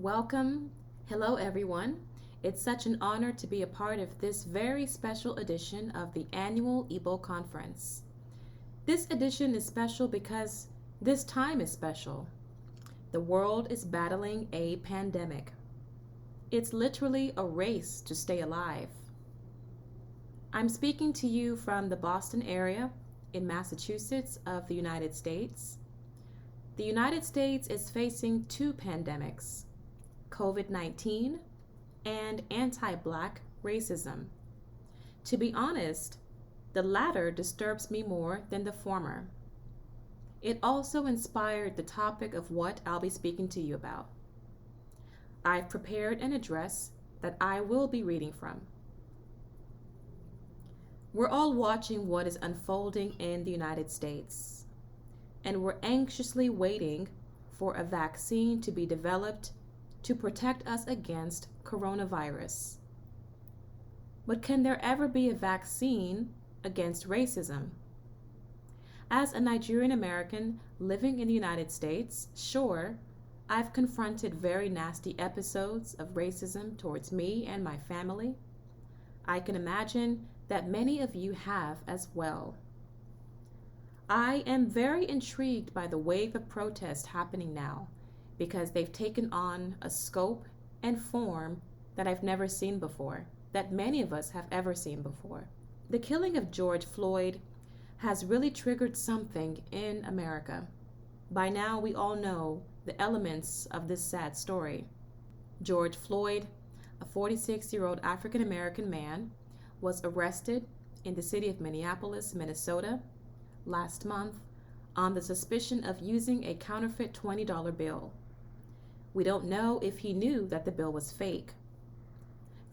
Welcome. Hello, everyone. It's such an honor to be a part of this very special edition of the annual Igbo Conference. This edition is special because this time is special. The world is battling a pandemic. It's literally a race to stay alive. I'm speaking to you from the Boston area in Massachusetts of the United States. The United States is facing two pandemics, COVID-19 and anti-Black racism. To be honest, the latter disturbs me more than the former. It also inspired the topic of what I'll be speaking to you about. I've prepared an address that I will be reading from. We're all watching what is unfolding in the United States, and we're anxiously waiting for a vaccine to be developed to protect us against coronavirus. But can there ever be a vaccine against racism? As a Nigerian American living in the United States, sure, I've confronted very nasty episodes of racism towards me and my family. I can imagine that many of you have as well. I am very intrigued by the wave of protest happening now because they've taken on a scope and form that I've never seen before, that many of us have ever seen before. The killing of George Floyd has really triggered something in America. By now, we all know the elements of this sad story. George Floyd, a 46-year-old African-American man, was arrested in the city of Minneapolis, Minnesota, last month on the suspicion of using a counterfeit $20 bill. We don't know if he knew that the bill was fake.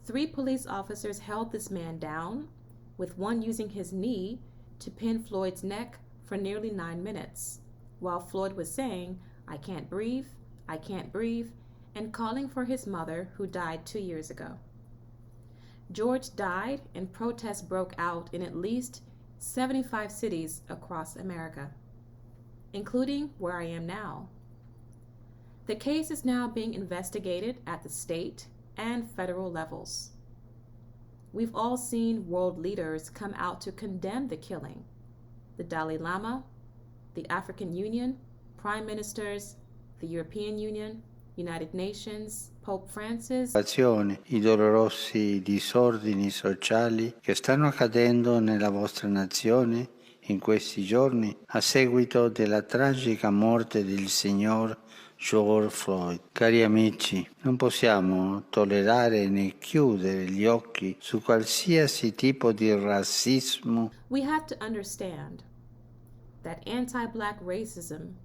3 police officers held this man down, with one using his knee to pin Floyd's neck for nearly 9 minutes, while Floyd was saying, "I can't breathe, I can't breathe," and calling for his mother, who died 2 years ago. George died, and protests broke out in at least 75 cities across America, including where I am now. The case is now being investigated at the state and federal levels. We've all seen world leaders come out to condemn the killing. The Dalai Lama, the African Union, prime ministers, the European Union, United Nations, Pope Francis. I dolorosi disordini sociali che stanno accadendo nella vostra nazione in questi giorni a seguito della tragica morte del signor George Floyd. Cari amici, non possiamo tollerare né chiudere gli occhi su qualsiasi tipo di razzismo. We have to understand that anti-Black racism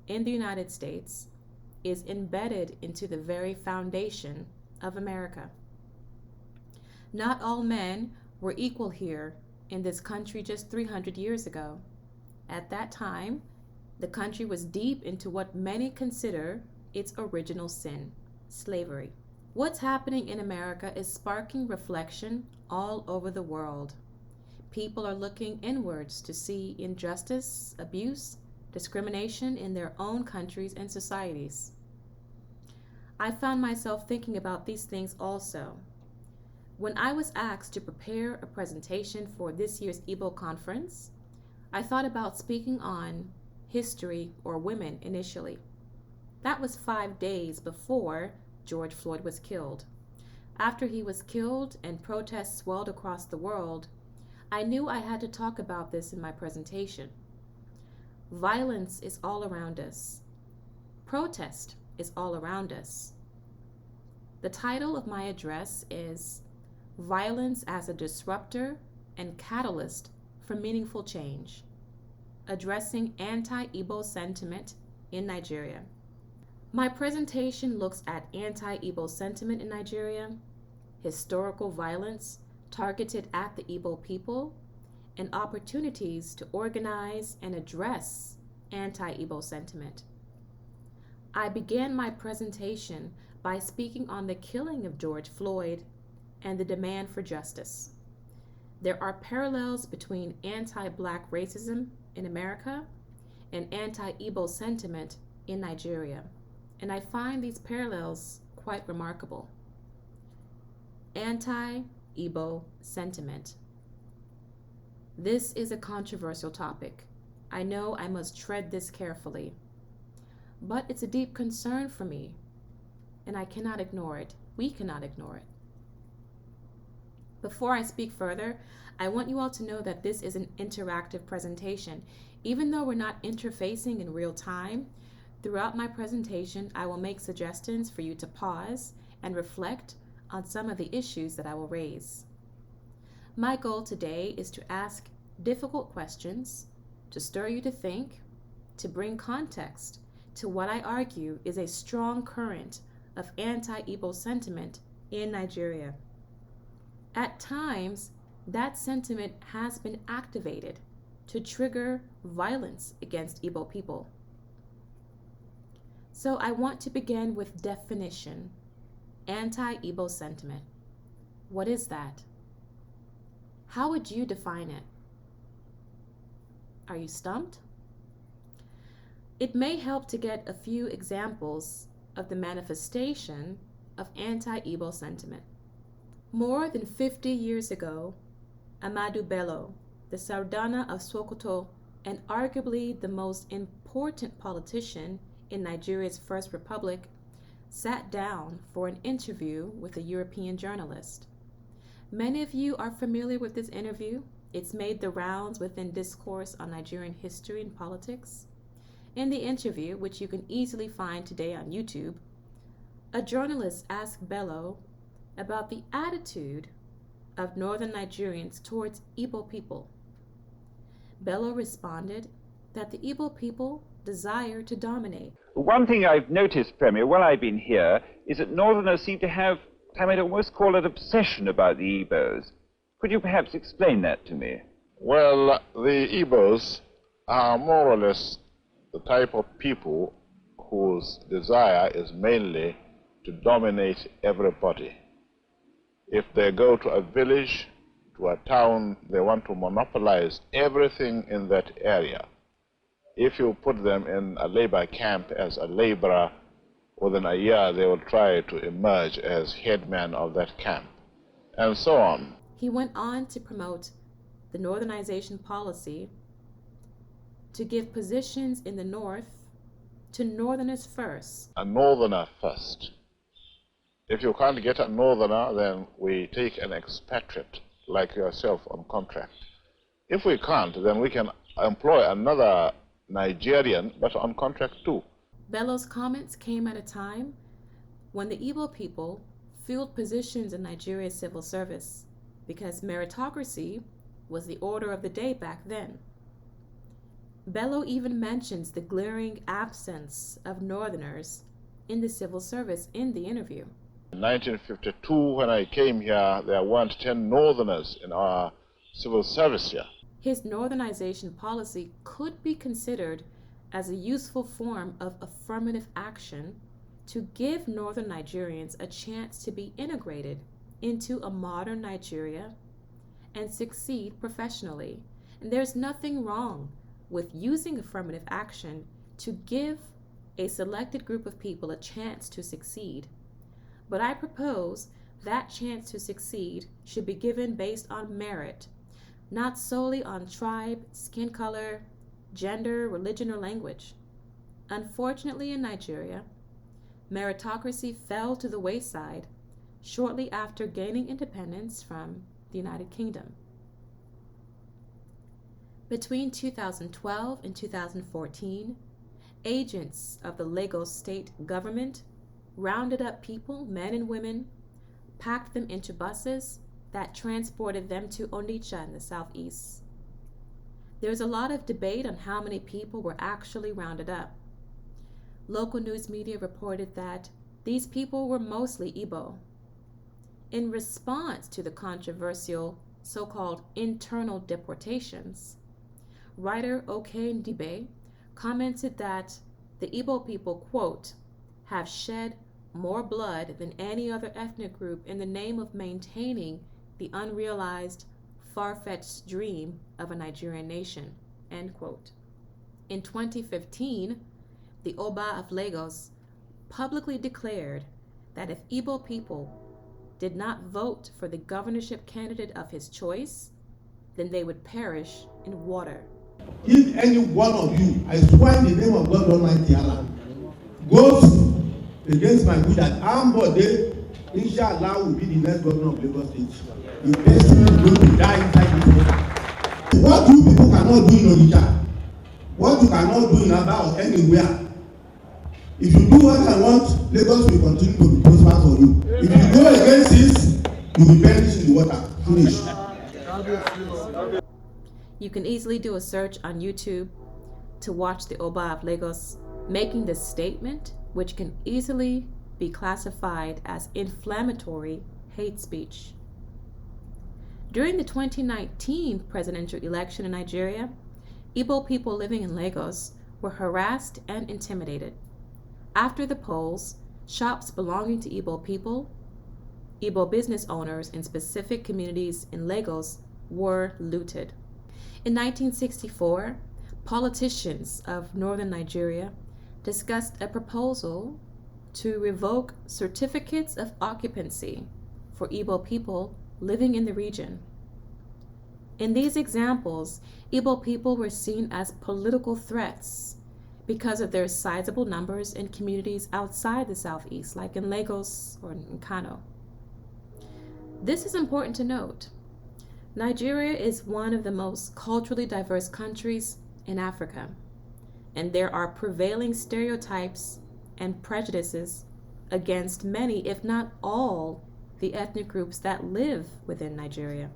in the United States is embedded into the very foundation of America. Not all men were equal here in this country just 300 years ago. At that time, the country was deep into what many consider its original sin, slavery. What's happening in America is sparking reflection all over the world. People are looking inwards to see injustice, abuse, discrimination in their own countries and societies. I found myself thinking about these things also. When I was asked to prepare a presentation for this year's Igbo conference, I thought about speaking on history or women initially. That was 5 days before George Floyd was killed. After he was killed and protests swelled across the world, I knew I had to talk about this in my presentation. Violence is all around us. Protest is all around us. The title of my address is Violence as a Disruptor and Catalyst for Meaningful Change, addressing Anti-Igbo Sentiment in Nigeria. My presentation looks at anti-Igbo sentiment in Nigeria, historical violence targeted at the Igbo people, and opportunities to organize and address anti-Igbo sentiment. I began my presentation by speaking on the killing of George Floyd and the demand for justice. There are parallels between anti-Black racism in America and anti-Igbo sentiment in Nigeria, and I find these parallels quite remarkable. Anti-Igbo sentiment. This is a controversial topic. I know I must tread this carefully, but it's a deep concern for me, and I cannot ignore it. We cannot ignore it. Before I speak further, I want you all to know that this is an interactive presentation. Even though we're not interfacing in real time, throughout my presentation, I will make suggestions for you to pause and reflect on some of the issues that I will raise. My goal today is to ask difficult questions, to stir you to think, to bring context to what I argue is a strong current of anti-Igbo sentiment in Nigeria. At times, that sentiment has been activated to trigger violence against Igbo people. So I want to begin with definition. Anti-Igbo sentiment. What is that? How would you define it? Are you stumped? It may help to get a few examples of the manifestation of anti-Igbo sentiment. More than 50 years ago, Ahmadu Bello, the Sardana of Sokoto, and arguably the most important politician in Nigeria's First Republic, sat down for an interview with a European journalist. Many of you are familiar with this interview. It's made the rounds within discourse on Nigerian history and politics. In the interview, which you can easily find today on YouTube, a journalist asked Bello about the attitude of northern Nigerians towards Igbo people. Bello responded that the Igbo people desire to dominate. One thing I've noticed, Premier, while I've been here, is that Northerners seem to have, I might almost call it obsession about the Igbos. Could you perhaps explain that to me? Well, the Igbos are more or less the type of people whose desire is mainly to dominate everybody. If they go to a village, to a town, they want to monopolize everything in that area. If you put them in a labor camp as a laborer, within a year they will try to emerge as headman of that camp, and so on. He went on to promote the northernization policy to give positions in the north to northerners first. A northerner first. If you can't get a northerner, then we take an expatriate like yourself on contract. If we can't, then we can employ another Nigerian, but on contract too. Bello's comments came at a time when the Igbo people filled positions in Nigeria's civil service because meritocracy was the order of the day back then. Bello even mentions the glaring absence of Northerners in the civil service in the interview. In 1952, when I came here, there weren't 10 Northerners in our civil service here. His Northernization policy could be considered as a useful form of affirmative action to give Northern Nigerians a chance to be integrated into a modern Nigeria and succeed professionally. And there's nothing wrong with using affirmative action to give a selected group of people a chance to succeed. But I propose that chance to succeed should be given based on merit, not solely on tribe, skin color, gender, religion, or language. Unfortunately, in Nigeria, meritocracy fell to the wayside shortly after gaining independence from the United Kingdom. Between 2012 and 2014, agents of the Lagos state government rounded up people, men and women, packed them into buses that transported them to Onitsha in the southeast. There's a lot of debate on how many people were actually rounded up. Local news media reported that these people were mostly Igbo. In response to the controversial so-called internal deportations, writer Oke Ndibe commented that the Igbo people, quote, have shed more blood than any other ethnic group in the name of maintaining the unrealized, far-fetched dream of a Nigerian nation, end quote. In 2015, the Oba of Lagos publicly declared that if Igbo people did not vote for the governorship candidate of his choice, then they would perish in water. If any one of you, I swear in the name of God Almighty Allah, goes against my good that Ambode, inshallah, will be the next governor of Lagos State. The person is going to die inside this water. What you people cannot do in Onitsha, what you cannot do in Aba or anywhere, if you do what I want, Lagos will continue to be prosperous for you. If you go against this, you will perish in the water. Finish. You can easily do a search on YouTube to watch the Oba of Lagos making this statement, which can easily be classified as inflammatory hate speech. During the 2019 presidential election in Nigeria, Igbo people living in Lagos were harassed and intimidated. After the polls, shops belonging to Igbo people, Igbo business owners in specific communities in Lagos were looted. In 1964, politicians of northern Nigeria discussed a proposal to revoke certificates of occupancy for Igbo people living in the region. In these examples, Igbo people were seen as political threats because of their sizable numbers in communities outside the Southeast, like in Lagos or in Kano. This is important to note. Nigeria is one of the most culturally diverse countries in Africa, and there are prevailing stereotypes and prejudices against many, if not all, the ethnic groups that live within Nigeria.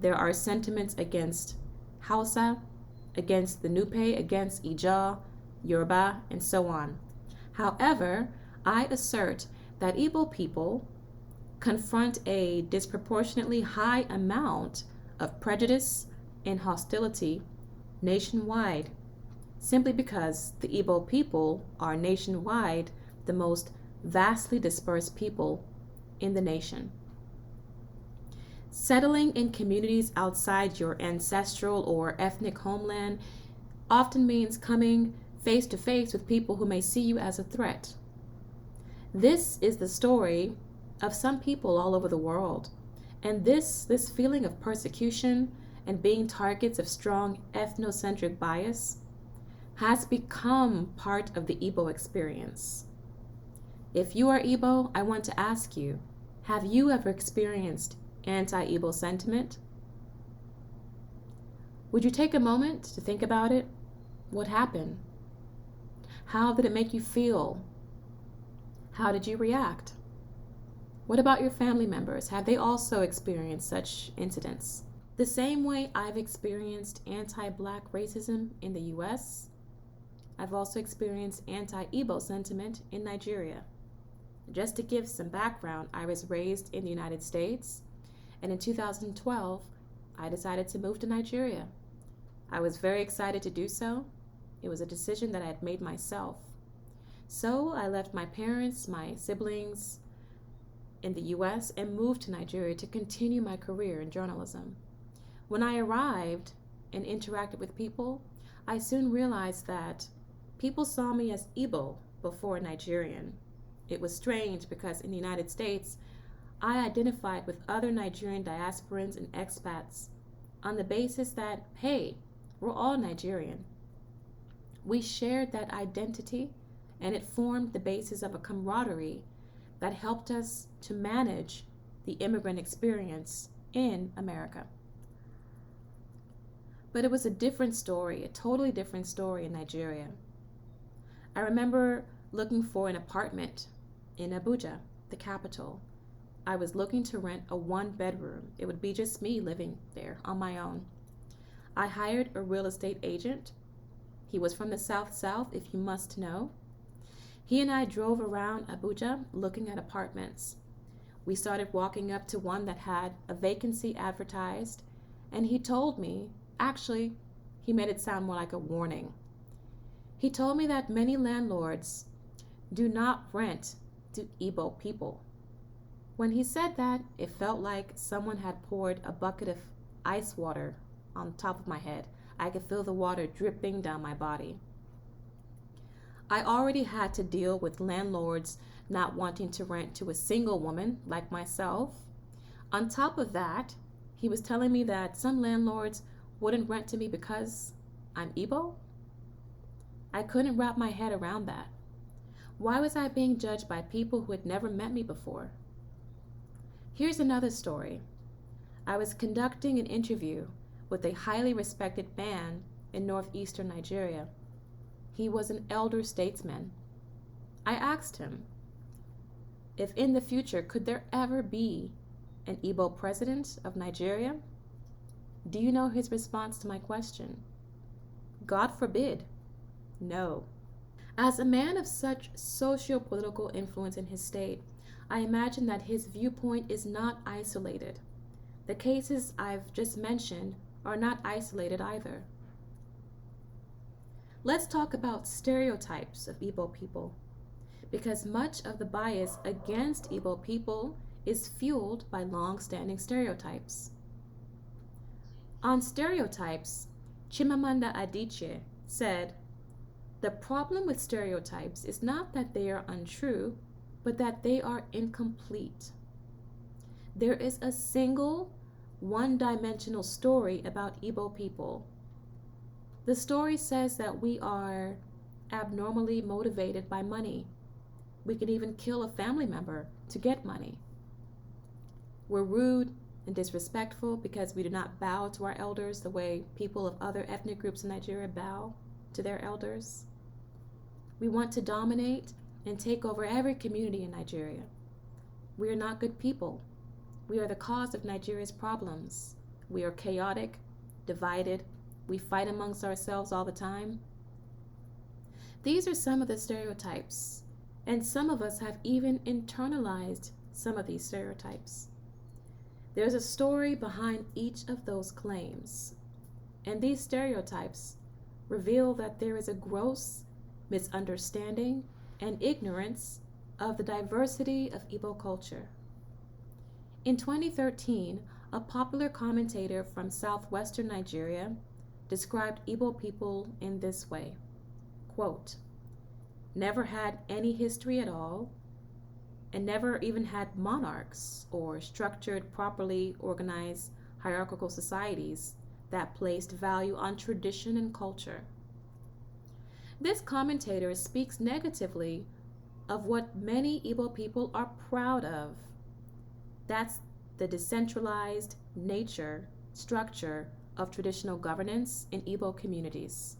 There are sentiments against Hausa, against the Nupe, against Ijaw, Yoruba, and so on. However, I assert that Igbo people confront a disproportionately high amount of prejudice and hostility nationwide, simply because the Igbo people are nationwide the most vastly dispersed people in the nation. Settling in communities outside your ancestral or ethnic homeland often means coming face to face with people who may see you as a threat. This is the story of some people all over the world, and this feeling of persecution and being targets of strong ethnocentric bias has become part of the Igbo experience. If you are Igbo, I want to ask you, have you ever experienced anti-Igbo sentiment? Would you take a moment to think about it? What happened? How did it make you feel? How did you react? What about your family members? Have they also experienced such incidents? The same way I've experienced anti-Black racism in the US, I've also experienced anti-Igbo sentiment in Nigeria. Just to give some background, I was raised in the United States, and in 2012, I decided to move to Nigeria. I was very excited to do so. It was a decision that I had made myself. So I left my parents, my siblings in the US, and moved to Nigeria to continue my career in journalism. When I arrived and interacted with people, I soon realized that people saw me as Igbo before Nigerian. It was strange because in the United States, I identified with other Nigerian diasporans and expats on the basis that, hey, we're all Nigerian. We shared that identity, and it formed the basis of a camaraderie that helped us to manage the immigrant experience in America. But it was a different story, a totally different story in Nigeria. I remember looking for an apartment in Abuja, the capital. I was looking to rent a one-bedroom. It would be just me living there on my own. I hired a real estate agent. He was from the South, if you must know. He and I drove around Abuja looking at apartments. We started walking up to one that had a vacancy advertised, and he told me, actually, he made it sound more like a warning. He told me that many landlords do not rent to Igbo people. When he said that, it felt like someone had poured a bucket of ice water on top of my head. I could feel the water dripping down my body. I already had to deal with landlords not wanting to rent to a single woman like myself. On top of that, he was telling me that some landlords wouldn't rent to me because I'm Igbo. I couldn't wrap my head around that. Why was I being judged by people who had never met me before? Here's another story. I was conducting an interview with a highly respected man in northeastern Nigeria. He was an elder statesman. I asked him if in the future could there ever be an Igbo president of Nigeria? Do you know his response to my question? God forbid. No. As a man of such socio-political influence in his state, I imagine that his viewpoint is not isolated. The cases I've just mentioned are not isolated either. Let's talk about stereotypes of Igbo people, because much of the bias against Igbo people is fueled by long-standing stereotypes. On stereotypes, Chimamanda Adichie said, "The problem with stereotypes is not that they are untrue, but that they are incomplete. There is a single, one-dimensional story about Igbo people. The story says that we are abnormally motivated by money. We can even kill a family member to get money. We're rude and disrespectful because we do not bow to our elders the way people of other ethnic groups in Nigeria bow to their elders. We want to dominate and take over every community in Nigeria. We are not good people. We are the cause of Nigeria's problems. We are chaotic, divided. We fight amongst ourselves all the time." These are some of the stereotypes, and some of us have even internalized some of these stereotypes. There's a story behind each of those claims, and these stereotypes reveal that there is a gross misunderstanding and ignorance of the diversity of Igbo culture. In 2013, a popular commentator from southwestern Nigeria described Igbo people in this way, quote, "Never had any history at all, and never even had monarchs or structured, properly organized hierarchical societies that placed value on tradition and culture." This commentator speaks negatively of what many Igbo people are proud of. That's the decentralized nature, structure of traditional governance in Igbo communities.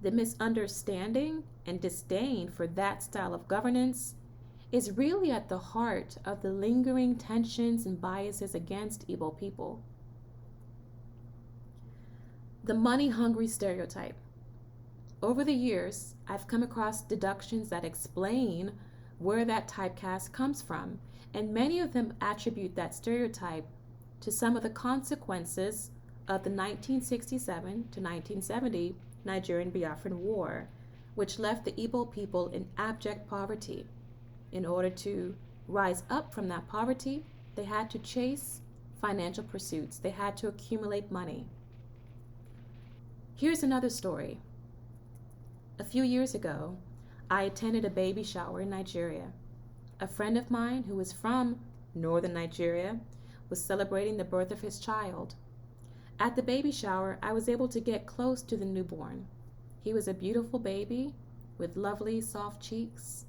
The misunderstanding and disdain for that style of governance is really at the heart of the lingering tensions and biases against Igbo people. The money-hungry stereotype. Over the years, I've come across deductions that explain where that typecast comes from, and many of them attribute that stereotype to some of the consequences of the 1967 to 1970 Nigerian Biafran War, which left the Igbo people in abject poverty. In order to rise up from that poverty, they had to chase financial pursuits. They had to accumulate money. Here's another story. A few years ago, I attended a baby shower in Nigeria. A friend of mine who was from northern Nigeria was celebrating the birth of his child. At the baby shower, I was able to get close to the newborn. He was a beautiful baby with lovely, soft cheeks.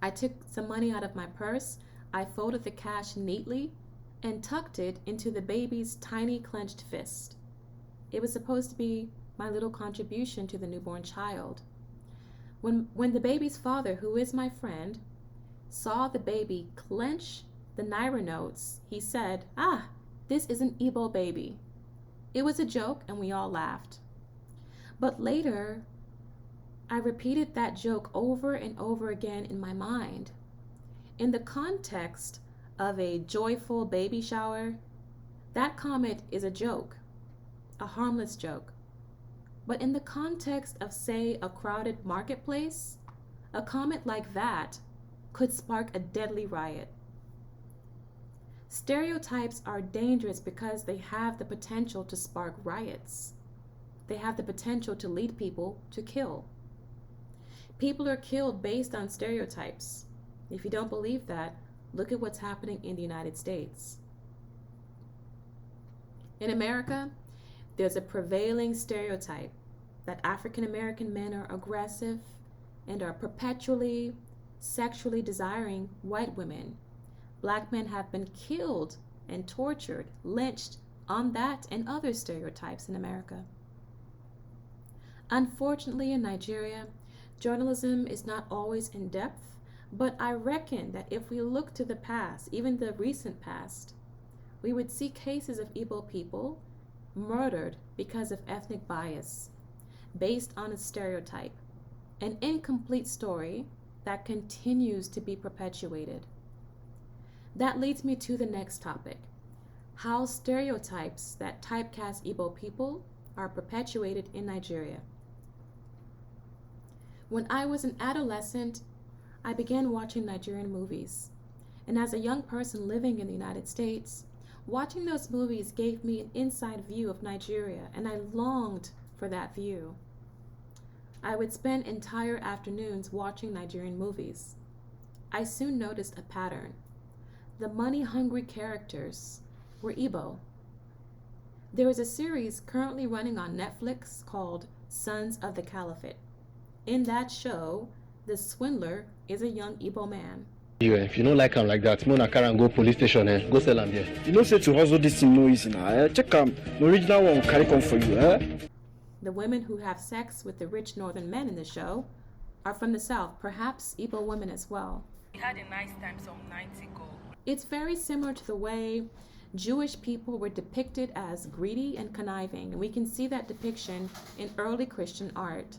I took some money out of my purse. I folded the cash neatly and tucked it into the baby's tiny clenched fist. It was supposed to be my little contribution to the newborn child. When the baby's father, who is my friend, saw the baby clench the Naira notes, he said, "Ah, this is an Igbo baby." It was a joke and we all laughed. But later, I repeated that joke over and over again in my mind. In the context of a joyful baby shower, that comment is a joke, a harmless joke. But in the context of, say, a crowded marketplace, a comment like that could spark a deadly riot. Stereotypes are dangerous because they have the potential to spark riots. they have the potential to lead people to kill. People are killed based on stereotypes. If you don't believe that, look at what's happening in the United States. In America, there's a prevailing stereotype that African American men are aggressive and are perpetually sexually desiring white women. Black men have been killed and tortured, lynched on that and other stereotypes in America. Unfortunately, in Nigeria, journalism is not always in depth, but I reckon that if we look to the past, even the recent past, we would see cases of Igbo people murdered because of ethnic bias, based on a stereotype, an incomplete story that continues to be perpetuated. That leads me to the next topic: how stereotypes that typecast Igbo people are perpetuated in Nigeria. When I was an adolescent, I began watching Nigerian movies. And as a young person living in the United States, watching those movies gave me an inside view of Nigeria, and I longed for that view. I would spend entire afternoons watching Nigerian movies. I soon noticed a pattern. The money-hungry characters were Igbo. There is a series currently running on Netflix called Sons of the Caliphate. In that show, the swindler is a young Igbo man. If you don't like him like that, Mona can go police station and go sell him there. You know, say to hustle this thing no easy now. Check the original one carry come for you. The women who have sex with the rich northern men in the show are from the South, perhaps Igbo women as well. We had a nice time some nights ago. It's very similar to the way Jewish people were depicted as greedy and conniving, and we can see that depiction in early Christian art.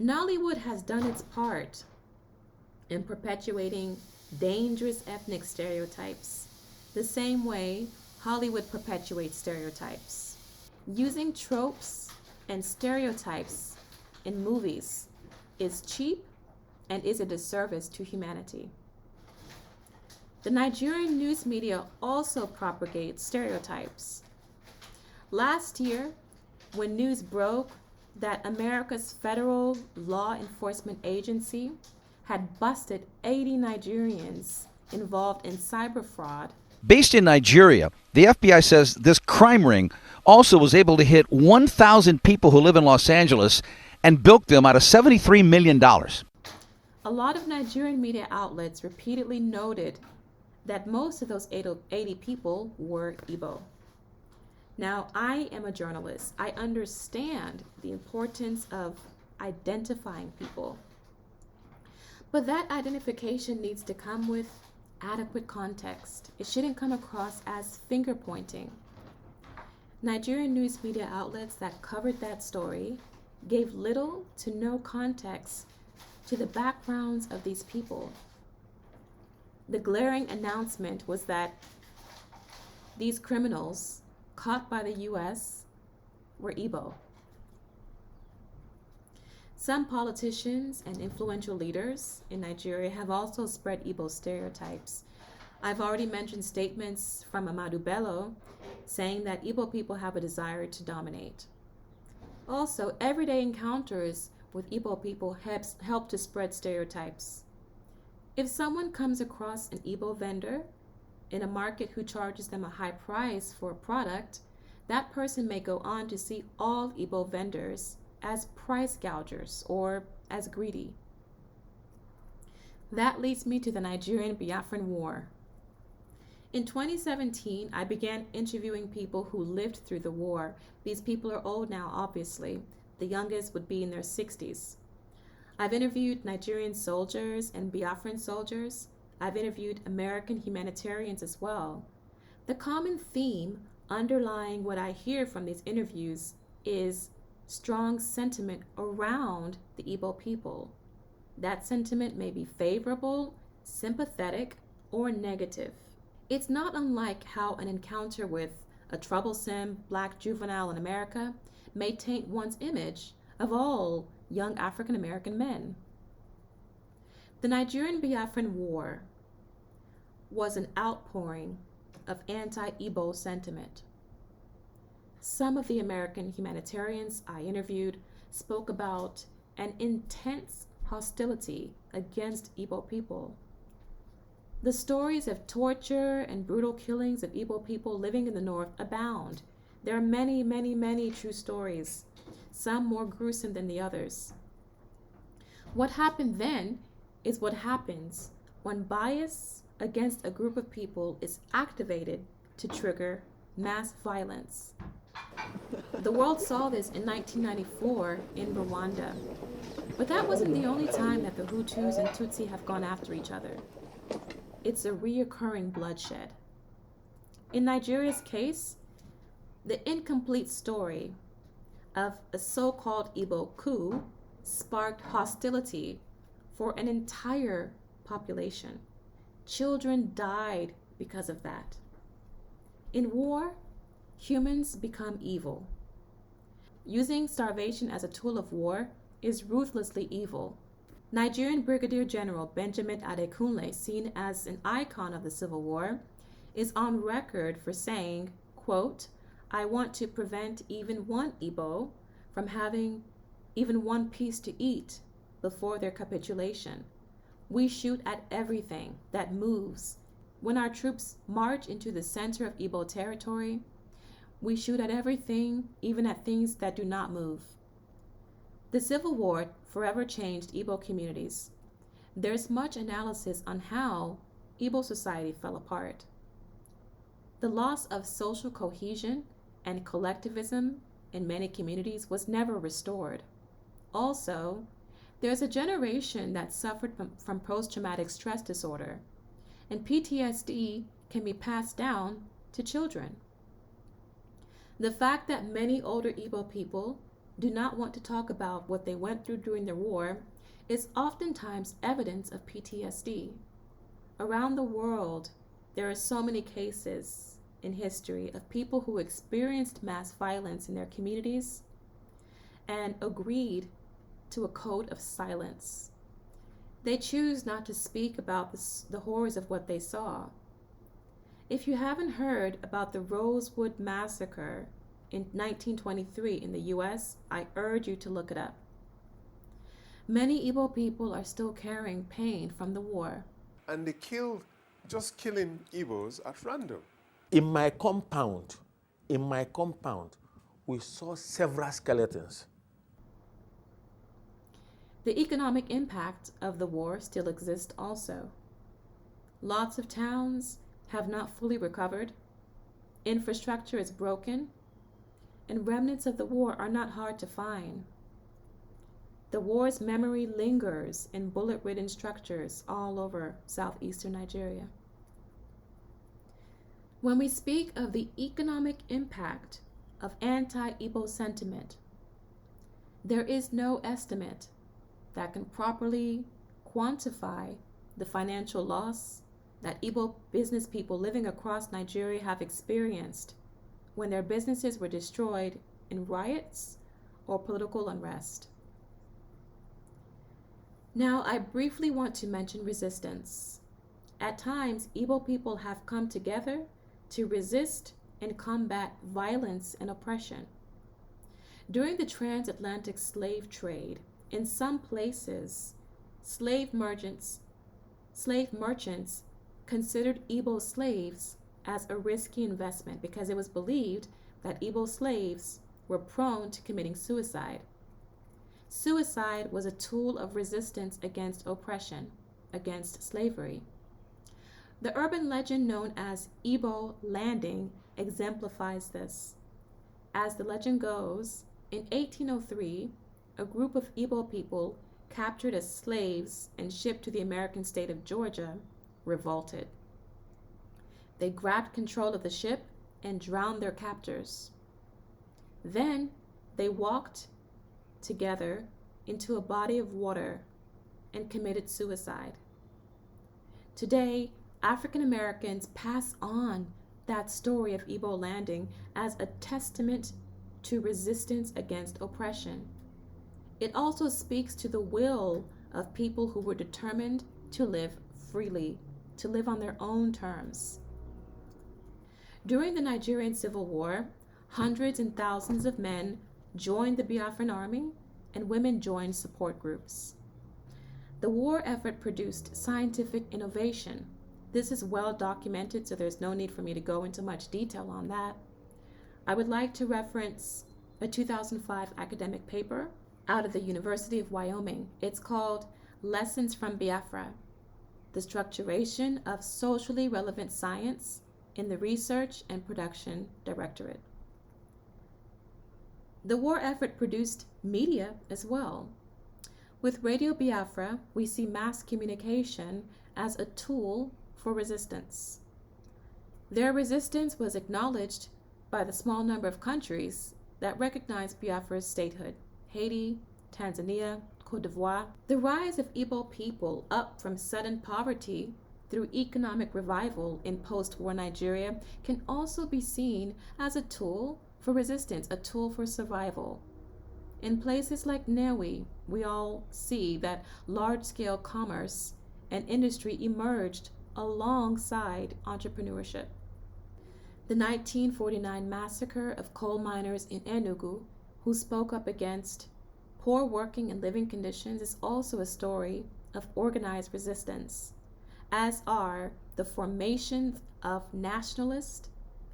Nollywood has done its part in perpetuating dangerous ethnic stereotypes, the same way Hollywood perpetuates stereotypes. Using tropes and stereotypes in movies is cheap and is a disservice to humanity. The Nigerian news media also propagates stereotypes. Last year, when news broke that America's federal law enforcement agency had busted 80 Nigerians involved in cyber fraud. Based in Nigeria, the FBI says this crime ring also was able to hit 1,000 people who live in Los Angeles and bilk them out of $73 million. A lot of Nigerian media outlets repeatedly noted that most of those 80 people were Igbo. Now, I am a journalist. I understand the importance of identifying people. But that identification needs to come with adequate context. It shouldn't come across as finger pointing. Nigerian news media outlets that covered that story gave little to no context to the backgrounds of these people. The glaring announcement was that these criminals caught by the U.S. were Igbo. Some politicians and influential leaders in Nigeria have also spread Igbo stereotypes. I've already mentioned statements from Amadu Bello saying that Igbo people have a desire to dominate. Also, everyday encounters with Igbo people help to spread stereotypes. If someone comes across an Igbo vendor in a market who charges them a high price for a product, that person may go on to see all Igbo vendors as price gougers or as greedy. That leads me to the Nigerian Biafran War. In 2017, I began interviewing people who lived through the war. These people are old now, obviously. The youngest would be in their 60s. I've interviewed Nigerian soldiers and Biafran soldiers. I've interviewed American humanitarians as well. The common theme underlying what I hear from these interviews is strong sentiment around the Igbo people. That sentiment may be favorable, sympathetic, or negative. It's not unlike how an encounter with a troublesome black juvenile in America may taint one's image of all young African American men. The Nigerian Biafran War was an outpouring of anti-Igbo sentiment. Some of the American humanitarians I interviewed spoke about an intense hostility against Igbo people. The stories of torture and brutal killings of Igbo people living in the North abound. There are many, many, many true stories, some more gruesome than the others. What happened then is what happens when bias against a group of people is activated to trigger mass violence. The world saw this in 1994 in Rwanda. But that wasn't the only time that the Hutus and Tutsi have gone after each other. It's a reoccurring bloodshed. In Nigeria's case, the incomplete story of a so-called Igbo coup sparked hostility for an entire population. Children died because of that. In war, humans become evil. Using starvation as a tool of war is ruthlessly evil. Nigerian Brigadier General Benjamin Adekunle, seen as an icon of the Civil War, is on record for saying, quote, "I want to prevent even one Igbo from having even one piece to eat before their capitulation. We shoot at everything that moves. When our troops march into the center of Igbo territory, we shoot at everything, even at things that do not move." The Civil War forever changed Igbo communities. There's much analysis on how Igbo society fell apart. The loss of social cohesion and collectivism in many communities was never restored. Also, there's a generation that suffered from post-traumatic stress disorder, and PTSD can be passed down to children. The fact that many older Igbo people do not want to talk about what they went through during the war is oftentimes evidence of PTSD. Around the world, there are so many cases in history of people who experienced mass violence in their communities and agreed to a code of silence. They choose not to speak about the horrors of what they saw. If you haven't heard about the Rosewood Massacre in 1923 in the US, I urge you to look it up. Many Igbo people are still carrying pain from the war. And they killed, just killing Igbos at random. In my compound, we saw several skeletons. The economic impact of the war still exists also. Lots of towns have not fully recovered. Infrastructure is broken, and remnants of the war are not hard to find. The war's memory lingers in bullet-ridden structures all over southeastern Nigeria. When we speak of the economic impact of anti-Igbo sentiment, there is no estimate that can properly quantify the financial loss that Igbo business people living across Nigeria have experienced when their businesses were destroyed in riots or political unrest. Now, I briefly want to mention resistance. At times, Igbo people have come together to resist and combat violence and oppression. During the transatlantic slave trade, in some places, slave merchants considered Igbo slaves as a risky investment because it was believed that Igbo slaves were prone to committing suicide. Suicide was a tool of resistance against oppression, against slavery. The urban legend known as Igbo landing exemplifies this. As the legend goes, in 1803, a group of Igbo people captured as slaves and shipped to the American state of Georgia revolted. They grabbed control of the ship and drowned their captors. Then they walked together into a body of water and committed suicide. Today, African Americans pass on that story of Igbo landing as a testament to resistance against oppression. It also speaks to the will of people who were determined to live freely, to live on their own terms. During the Nigerian Civil War, Hundreds and thousands of men joined the Biafran army, and women joined support groups. The war effort produced scientific innovation. This is well documented, so there's no need for me to go into much detail on that. I would like to reference a 2005 academic paper out of the University of Wyoming. It's called Lessons from Biafra: The Structuration of Socially Relevant Science in the Research and Production Directorate. The war effort produced media as well. With Radio Biafra, we see mass communication as a tool for resistance. Their resistance was acknowledged by the small number of countries that recognized Biafra's statehood: Haiti, Tanzania, Cote d'Ivoire. The rise of Igbo people up from sudden poverty through economic revival in post-war Nigeria can also be seen as a tool for resistance, a tool for survival. In places like Newi, we all see that large-scale commerce and industry emerged alongside entrepreneurship. The 1949 massacre of coal miners in Enugu, who spoke up against poor working and living conditions, is also a story of organized resistance, as are the formation of nationalist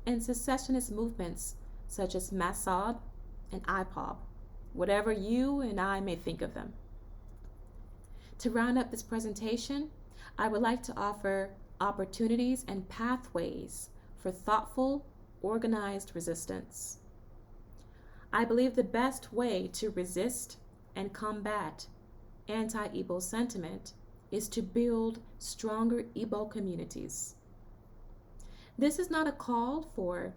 and secessionist movements such as MASSOB and IPOB, whatever you and I may think of them. To round up this presentation, I would like to offer opportunities and pathways for thoughtful, organized resistance. I believe the best way to resist and combat anti-Igbo sentiment is to build stronger Igbo communities. This is not a call for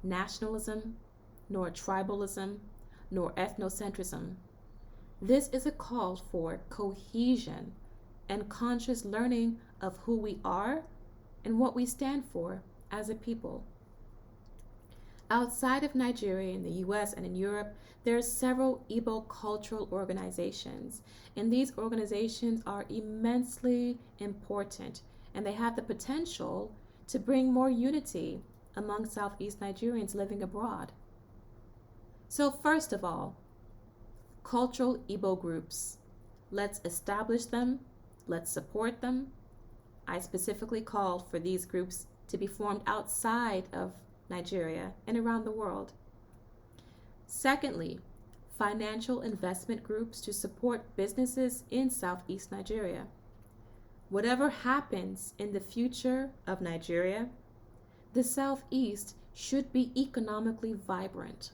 nationalism, nor tribalism, nor ethnocentrism. This is a call for cohesion and conscious learning of who we are and what we stand for as a people. Outside of Nigeria, in the US and in Europe, there are several Igbo cultural organizations, and these organizations are immensely important, and they have the potential to bring more unity among Southeast Nigerians living abroad. So first of all, cultural Igbo groups. Let's establish them, let's support them. I specifically called for these groups to be formed outside of Nigeria and around the world. Secondly, financial investment groups to support businesses in Southeast Nigeria. Whatever happens in the future of Nigeria, the Southeast should be economically vibrant.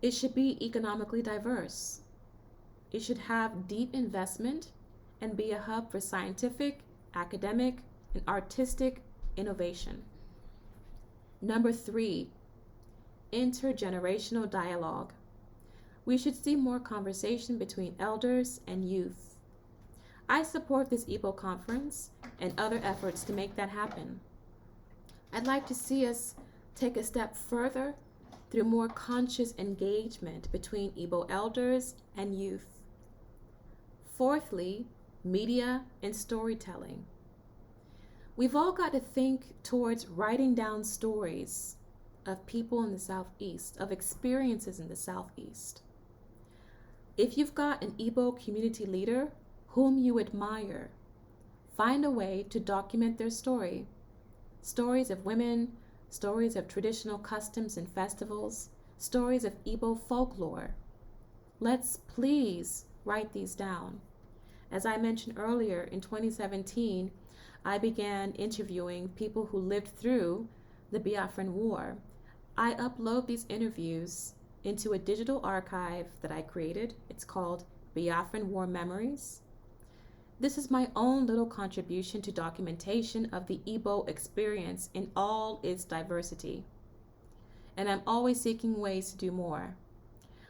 It should be economically diverse. It should have deep investment and be a hub for scientific, academic, and artistic innovation. Number 3, intergenerational dialogue. We should see more conversation between elders and youth. I support this Igbo conference and other efforts to make that happen. I'd like to see us take a step further through more conscious engagement between Igbo elders and youth. Fourthly, media and storytelling. We've all got to think towards writing down stories of people in the Southeast, of experiences in the Southeast. If you've got an Igbo community leader whom you admire, find a way to document their story. Stories of women, stories of traditional customs and festivals, stories of Igbo folklore. Let's please write these down. As I mentioned earlier, in 2017, I began interviewing people who lived through the Biafran War. I upload these interviews into a digital archive that I created. It's called Biafran War Memories. This is my own little contribution to documentation of the Igbo experience in all its diversity. And I'm always seeking ways to do more.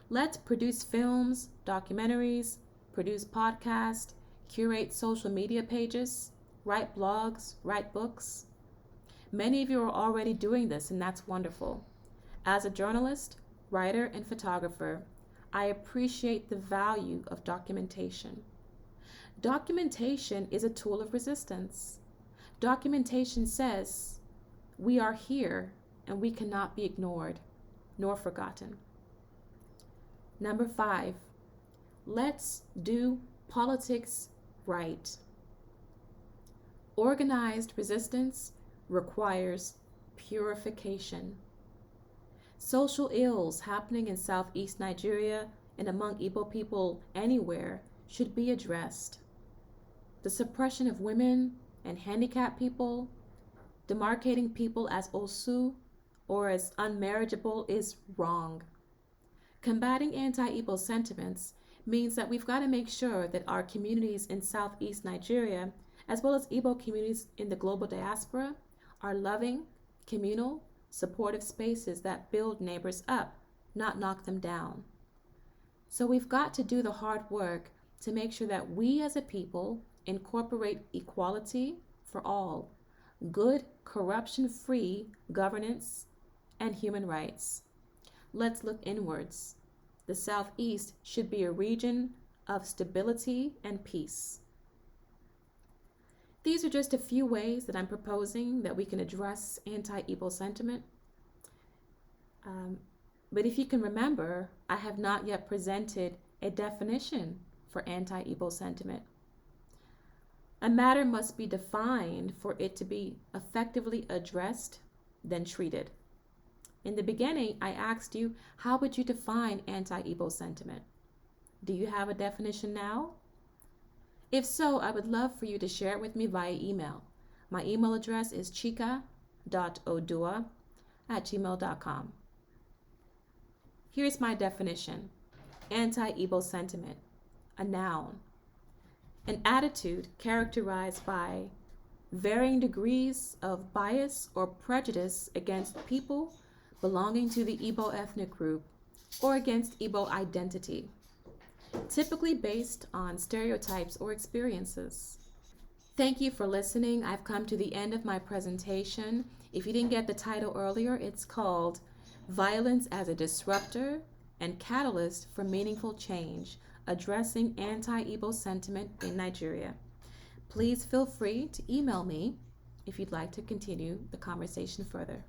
Let's produce films, documentaries, produce podcasts, curate social media pages, write blogs, write books. Many of you are already doing this, and that's wonderful. As a journalist, writer, and photographer, I appreciate the value of documentation. Documentation is a tool of resistance. Documentation says we are here and we cannot be ignored. nor forgotten. Number 5, let's do politics right. Organized resistance requires purification. Social ills happening in Southeast Nigeria and among Igbo people anywhere should be addressed. The suppression of women and handicapped people, demarcating people as Osu or as unmarriageable is wrong. Combating anti-Igbo sentiments means that we've got to make sure that our communities in Southeast Nigeria, as well as Igbo communities in the global diaspora, are loving, communal, supportive spaces that build neighbors up, not knock them down. So we've got to do the hard work to make sure that we as a people incorporate equality for all, good, corruption-free governance, and human rights. Let's look inwards. The Southeast should be a region of stability and peace. These are just a few ways that I'm proposing that we can address anti-Igbo sentiment. But if you can remember, I have not yet presented a definition for anti-Igbo sentiment. A matter must be defined for it to be effectively addressed, then treated. In the beginning, I asked you, how would you define anti-Igbo sentiment? Do you have a definition now? If so, I would love for you to share it with me via email. My email address is chika.oduah@gmail.com. Here's my definition. Anti-Igbo sentiment, a noun. An attitude characterized by varying degrees of bias or prejudice against people belonging to the Igbo ethnic group or against Igbo identity, typically based on stereotypes or experiences. Thank you for listening. I've come to the end of my presentation. If you didn't get the title earlier, it's called Violence as a Disruptor and Catalyst for Meaningful Change, Addressing Anti-Igbo Sentiment in Nigeria. Please feel free to email me if you'd like to continue the conversation further.